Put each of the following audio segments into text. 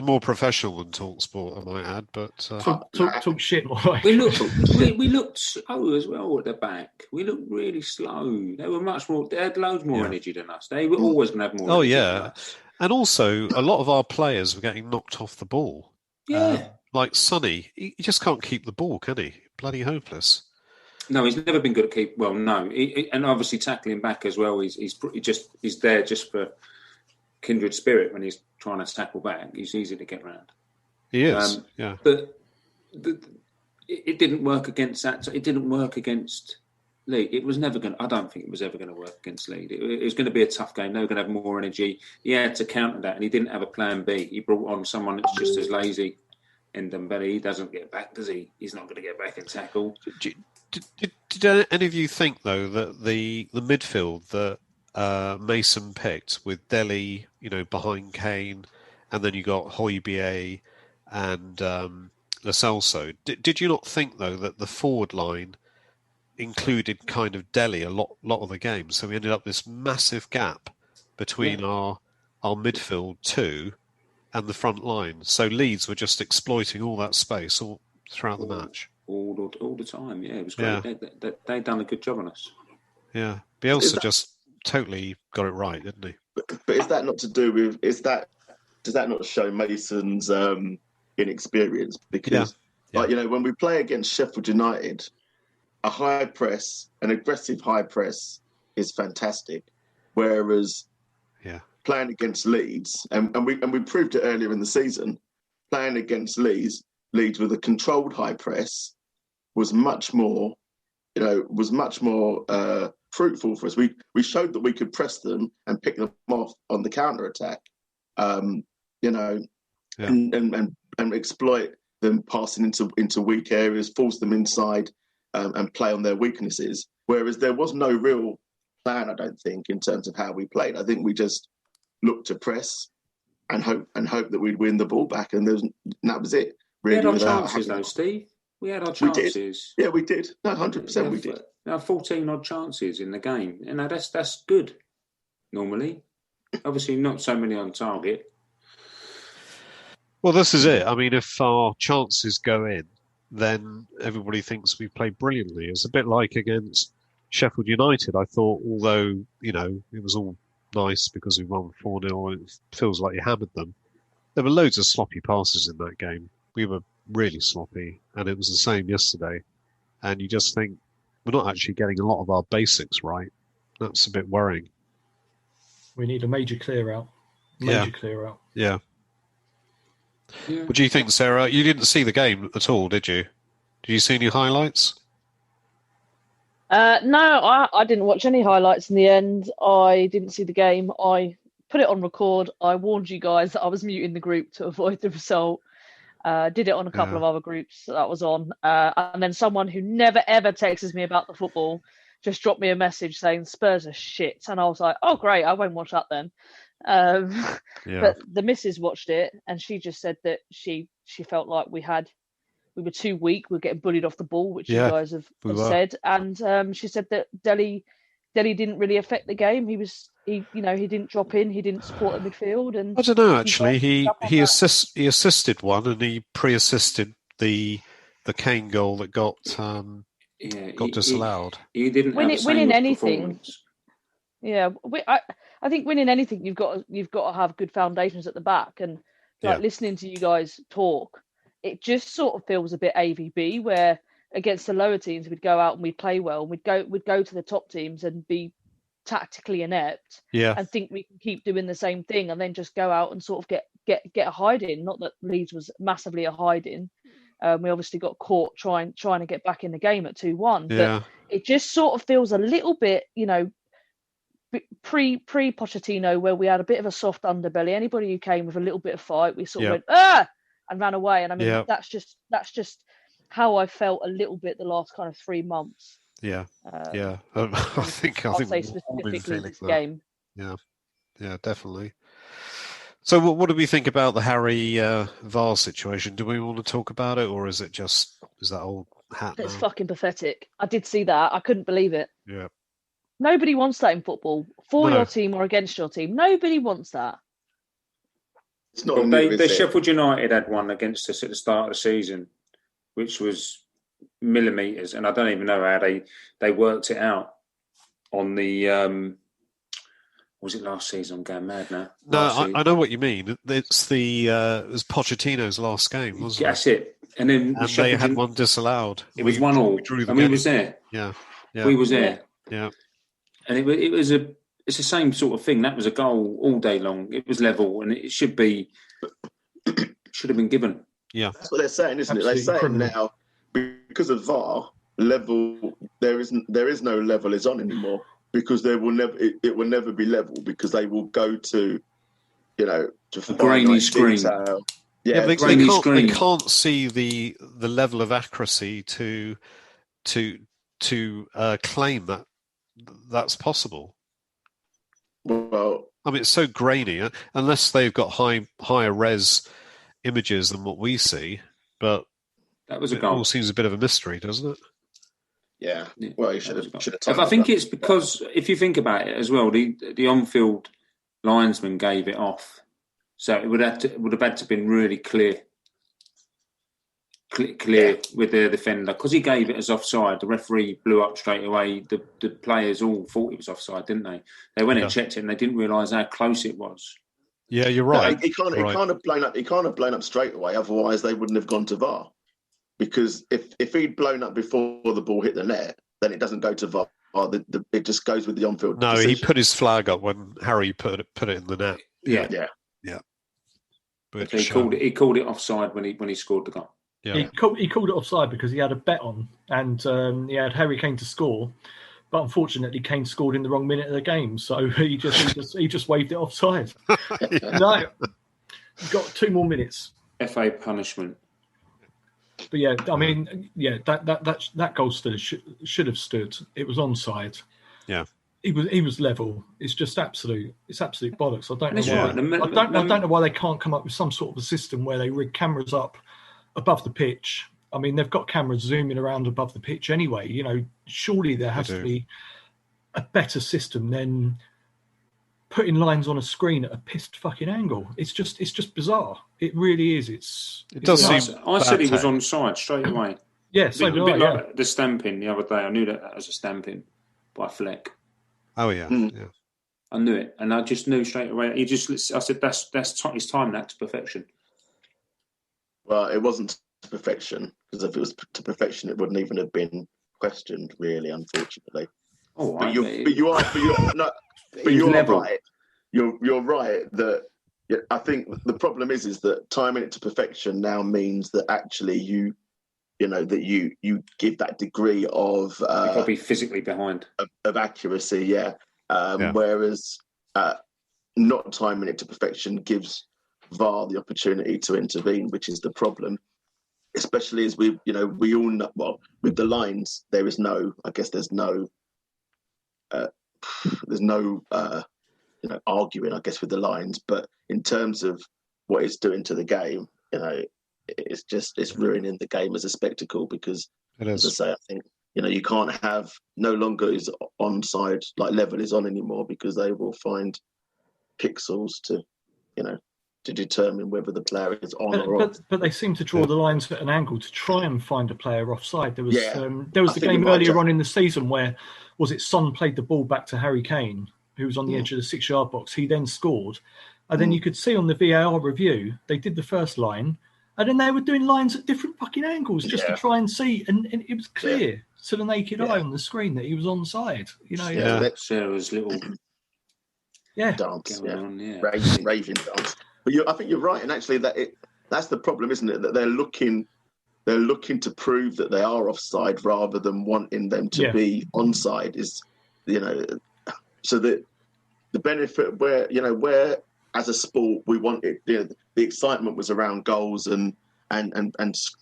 More professional than Talksport, I might add. But Talk shit more like. We looked slow as well at the back. We looked really slow. They were much more. They had loads more energy than us. They were always going to have more energy than us. And also a lot of our players were getting knocked off the ball. Yeah. Like Sonny, he just can't keep the ball, can he? Bloody hopeless. No, he's never been good at keep. Well, no, and obviously tackling back as well. He's there just for kindred spirit when he's trying to tackle back. He's easy to get around. He is, yeah. But it didn't work against that. It didn't work against Leeds. It was never going. I don't think it was ever going to work against Leeds. It was going to be a tough game. They were going to have more energy. He had to counter that, and he didn't have a plan B. He brought on someone that's just as lazy. And Dembele, he doesn't get back, does he? He's not going to get back and tackle. Did any of you think, though, that the midfield that Mason picked with Delhi, behind Kane, and then you got Højbjerg and Lo Celso, did you not think, though, that the forward line included kind of Delhi a lot of the game? So we ended up this massive gap between our midfield two and the front line. So Leeds were just exploiting all that space all throughout the match. All the time, yeah. It was great. Yeah. They'd done a good job on us. Yeah. Bielsa just totally got it right, didn't he? But is that not to do with... does that not show Mason's inexperience? Because, when we play against Sheffield United, a high press, an aggressive high press is fantastic. Whereas... playing against Leeds, and we proved it earlier in the season, playing against Leeds with a controlled high press was much more fruitful for us. We showed that we could press them and pick them off on the counter attack, and exploit them passing into weak areas, force them inside, and play on their weaknesses. Whereas there was no real plan, I don't think, in terms of how we played. I think we just look to press and hope that we'd win the ball back, and that was it. Really, we had our chances, though, Steve. We had our chances. We did. No, 100%, we did. There are 14 odd chances in the game, and that's good. Normally, obviously, not so many on target. Well, this is it. I mean, if our chances go in, then everybody thinks we played brilliantly. It's a bit like against Sheffield United. I thought, although it was all nice because we won 4-0 and it feels like you hammered them. There were loads of sloppy passes in that game. We were really sloppy, and it was the same yesterday. And you just think we're not actually getting a lot of our basics right. That's a bit worrying. We need a major clear out. Clear out. Yeah. What do you think, Sarah? You didn't see the game at all, did you? Did you see any highlights? No, I didn't watch any highlights in the end. I didn't see the game. I put it on record. I warned you guys that I was muting the group to avoid the result. Did it on a couple of other groups that was on. And then someone who never, ever texts me about the football just dropped me a message saying Spurs are shit. And I was like, oh, great, I won't watch that then. But the missus watched it, and she just said that she felt like we were too weak. We were getting bullied off the ball, which you guys have said. And she said that Delhi didn't really affect the game. He didn't drop in. He didn't support the midfield. And I don't know. Actually, he assisted one, and he pre-assisted the Kane goal that got disallowed. He didn't winning anything. Yeah, I think winning anything, you've got to have good foundations at the back. And listening to you guys talk, it just sort of feels a bit AVB, where against the lower teams we'd go out and we'd play well, and we'd go to the top teams and be tactically inept, and think we can keep doing the same thing, and then just go out and sort of get a hiding. Not that Leeds was massively a hiding. We obviously got caught trying to get back in the game at 2-1, but it just sort of feels a little bit, pre Pochettino, where we had a bit of a soft underbelly. Anybody who came with a little bit of fight, we sort of went and ran away. And I mean, that's just how I felt a little bit the last kind of 3 months. I think I'll say specifically this game. Yeah, definitely. So, what do we think about the Harry VAR situation? Do we want to talk about it, or is that old hat? It's fucking pathetic. I did see that. I couldn't believe it. Yeah. Nobody wants that in football, your team or against your team. Nobody wants that. It's not Well, new, is it? Sheffield United had one against us at the start of the season, which was millimetres, and I don't even know how they worked it out on the. Was it last season? I'm going mad now. No, I know what you mean. It's it was Pochettino's last game, wasn't it? That's it. And then And they had one disallowed. It was 1-1, and we was there. Yeah, we was there. Yeah, and it was it's the same sort of thing. That was a goal all day long. It was level, and it should have been given. Yeah, that's what they're saying, isn't it? They're saying now because of VAR level, there is no level is on anymore because there will never it will never be level because they will go to to grainy screen. Detail. Yeah, Yeah, they can't see the level of accuracy to claim that that's possible. Well, I mean, it's so grainy, unless they've got higher res images than what we see. But that was a it goal. all seems a bit of a mystery, doesn't it? Yeah. Well, you should have. I think it's because if you think about it as well, the on-field linesman gave it off, so it would have had to been really clear with the defender because he gave it as offside. The referee blew up straight away. The players all thought it was offside, didn't they? They went and checked it and they didn't realise how close it was. Yeah, you're right. He can't have blown up straight away. Otherwise, they wouldn't have gone to VAR. Because if he'd blown up before the ball hit the net, then it doesn't go to VAR. It just goes with the on-field. No, decision. he put his flag up when Harry put it in the net. Yeah. But he called it offside when he scored the goal. Yeah. He called it offside because he had a bet on, and he had Harry Kane to score, but unfortunately Kane scored in the wrong minute of the game, so he just waved it offside. No, you've got 2 more minutes. FA punishment. But yeah, I mean, that goal should have stood. It was onside. Yeah. He was level. It's just absolute bollocks. I don't know why. Right. I don't know why they can't come up with some sort of a system where they rig cameras up above the pitch. I mean, they've got cameras zooming around above the pitch anyway. Surely there has to be a better system than putting lines on a screen at a pissed fucking angle. It's just bizarre. It really is. It does seem. I said he was onside straight away. Yeah, so a bit like the stamping the other day. I knew that was a stamping by Fleck. Oh yeah, yeah. I knew it, and I just knew straight away. I said that's his time that to perfection. Well, it wasn't to perfection because if it was to perfection, it wouldn't even have been questioned. Really, unfortunately. Oh, but you're right. You're right that I think the problem is that timing it to perfection now means that actually you give that degree of you're probably physically behind of accuracy, whereas not timing it to perfection gives VAR the opportunity to intervene, which is the problem. Especially as we all know, well, with the lines, there's no arguing, I guess, with the lines. But in terms of what it's doing to the game, it's ruining the game as a spectacle because, as I say, I think you can't have no longer is onside like level is on anymore because they will find pixels to determine whether the player is on or off. But they seem to draw the lines at an angle to try and find a player offside. There was the game earlier on in the season where Son played the ball back to Harry Kane, who was on the edge of the 6-yard box. He then scored. And then you could see on the VAR review, they did the first line, and then they were doing lines at different fucking angles just to try and see. And it was clear to the naked eye on the screen that he was onside. Sarah's little dance, raving dance. But I think you're right, and actually that's the problem, isn't it? That they're looking to prove that they are offside rather than wanting them to be onside. So that the benefit where as a sport we wanted the excitement was around goals and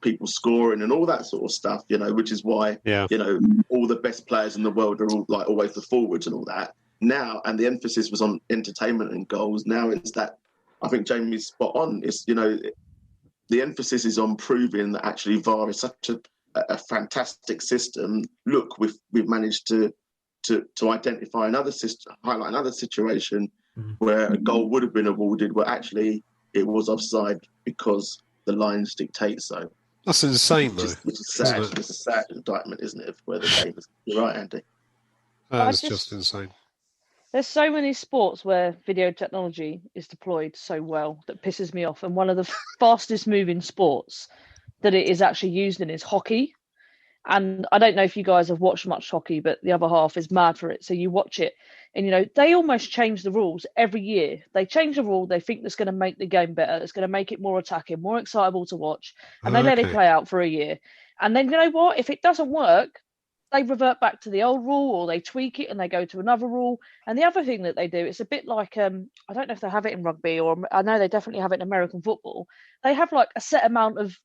people scoring and all that sort of stuff, which is why all the best players in the world are all like always the forwards and all that. Now, and the emphasis was on entertainment and goals. Now it's that I think Jamie's spot on. It's the emphasis is on proving that actually VAR is such a fantastic system. Look, we've managed to identify another system, highlight another situation where a goal would have been awarded, where actually it was offside because the lines dictate so. That's insane, though. Which is sad. It's a sad indictment, isn't it, of where the game is? You're right, Andy. That is just insane. There's so many sports where video technology is deployed so well that pisses me off. And one of the fastest moving sports that it is actually used in is hockey. And I don't know if you guys have watched much hockey, but the other half is mad for it. So you watch it and, they almost change the rules every year. They change the rule. They think that's going to make the game better. It's going to make it more attacking, more excitable to watch. And they let it play out for a year. And then, you know what? If it doesn't work, they revert back to the old rule, or they tweak it and they go to another rule. And the other thing that they do, it's a bit like, I don't know if they have it in rugby, or I know they definitely have it in American football. They have like a set amount of,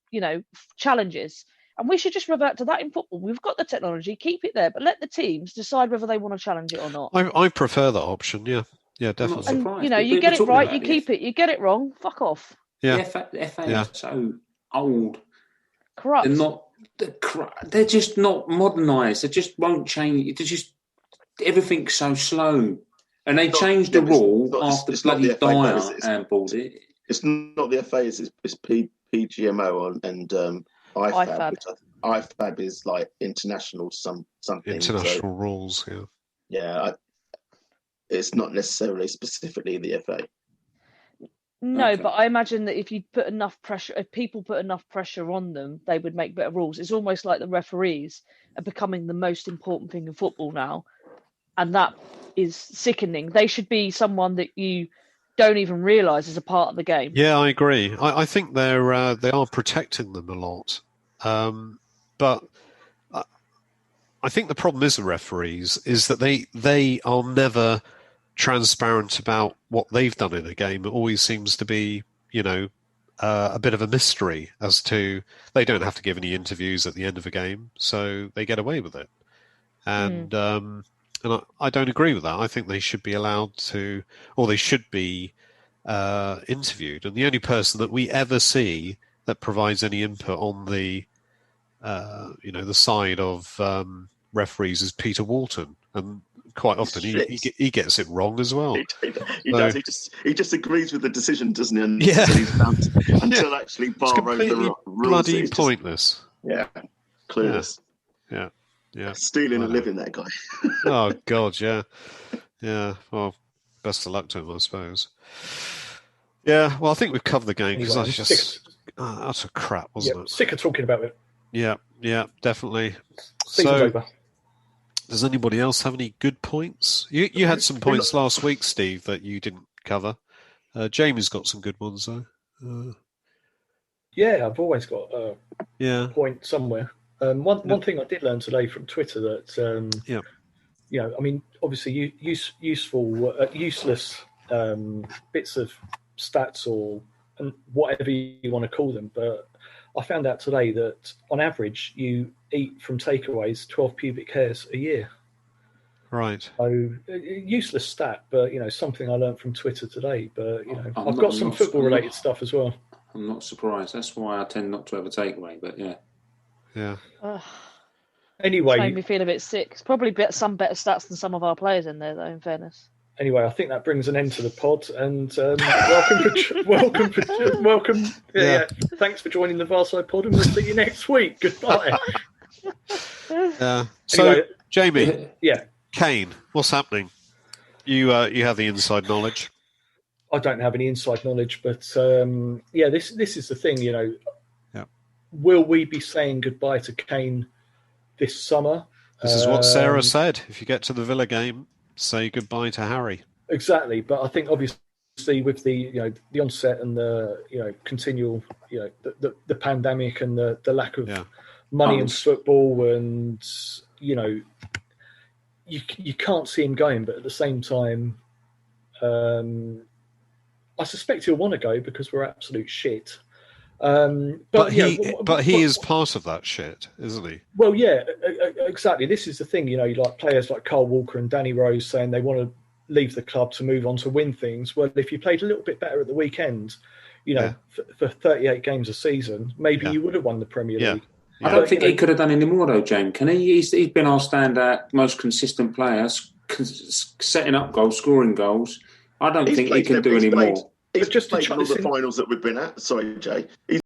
challenges. And we should just revert to that in football. We've got the technology, keep it there, but let the teams decide whether they want to challenge it or not. I prefer that option, yeah. Yeah, definitely. And, you get it right, you keep it. You get it wrong, fuck off. Yeah. The FA is so old. Corrupt. They're just not modernised. They just won't change. They're just, everything's so slow. And they changed the rule after bloody Dyer handballed it. It's not the FA, it's PGMO and IFAB. IFAB is like international something. International rules, yeah. Yeah, it's not necessarily specifically the FA. No, but I imagine that if people put enough pressure on them, they would make better rules. It's almost like the referees are becoming the most important thing in football now, and that is sickening. They should be someone that you don't even realise is a part of the game. Yeah, I agree. I think they are protecting them a lot, but I think the problem is the referees is that they are never transparent about what they've done in a game. It always seems to be, a bit of a mystery as to, they don't have to give any interviews at the end of a game, so they get away with it. And I don't agree with that. I think they should be allowed to, or they should be interviewed. And the only person that we ever see that provides any input on the, the side of referees is Peter Walton, and quite often he gets it wrong as well. He does. He just agrees with the decision, doesn't he? And he's bound until actually bar over the rules. Bloody pointless. Clueless. Yeah. Stealing a living, that guy. Oh God, yeah. Well, best of luck to him, I suppose. Yeah. Well, I think we've covered the game because that's just utter crap, wasn't it? Sick of talking about it. Yeah, definitely. Season's over. Does anybody else have any good points? You had some points last week, Steve, that you didn't cover. Jamie's got some good ones, though. Yeah, I've always got a point somewhere. One thing I did learn today from Twitter that, obviously useless bits of stats or whatever you want to call them, but I found out today that on average you eat from takeaways 12 pubic hairs a year. Right. So useless stat, but something I learned from Twitter today. But I've got some football related stuff as well. I'm not surprised. That's why I tend not to have a takeaway. But yeah. Anyway, it's made me feel a bit sick. It's probably some better stats than some of our players in there, though. In fairness. Anyway, I think that brings an end to the pod, and welcome. Yeah. Thanks for joining the Varside pod, and we'll see you next week. Goodbye. So, anyway, Jamie, yeah, Kane, what's happening? You have the inside knowledge. I don't have any inside knowledge, but this is the thing. Will we be saying goodbye to Kane this summer? This is what Sarah said. If you get to the Villa game, say goodbye to Harry. Exactly, but I think obviously with the the onset and the continual the pandemic and the lack of money in football, and you can't see him going, but at the same time, I suspect he'll want to go because we're absolute shit. But he is part of that shit, isn't he? Well, yeah, exactly. This is the thing, like players like Carl Walker and Danny Rose saying they want to leave the club to move on to win things. Well, if you played a little bit better at the weekend, for 38 games a season, maybe you would have won the Premier League. I don't think he could have done any more, though, James. Can he? He's been our standout, most consistent player, setting up goals, scoring goals. I don't think he can do any more. He's just played in all the finals that we've been at. Sorry, Jay. He's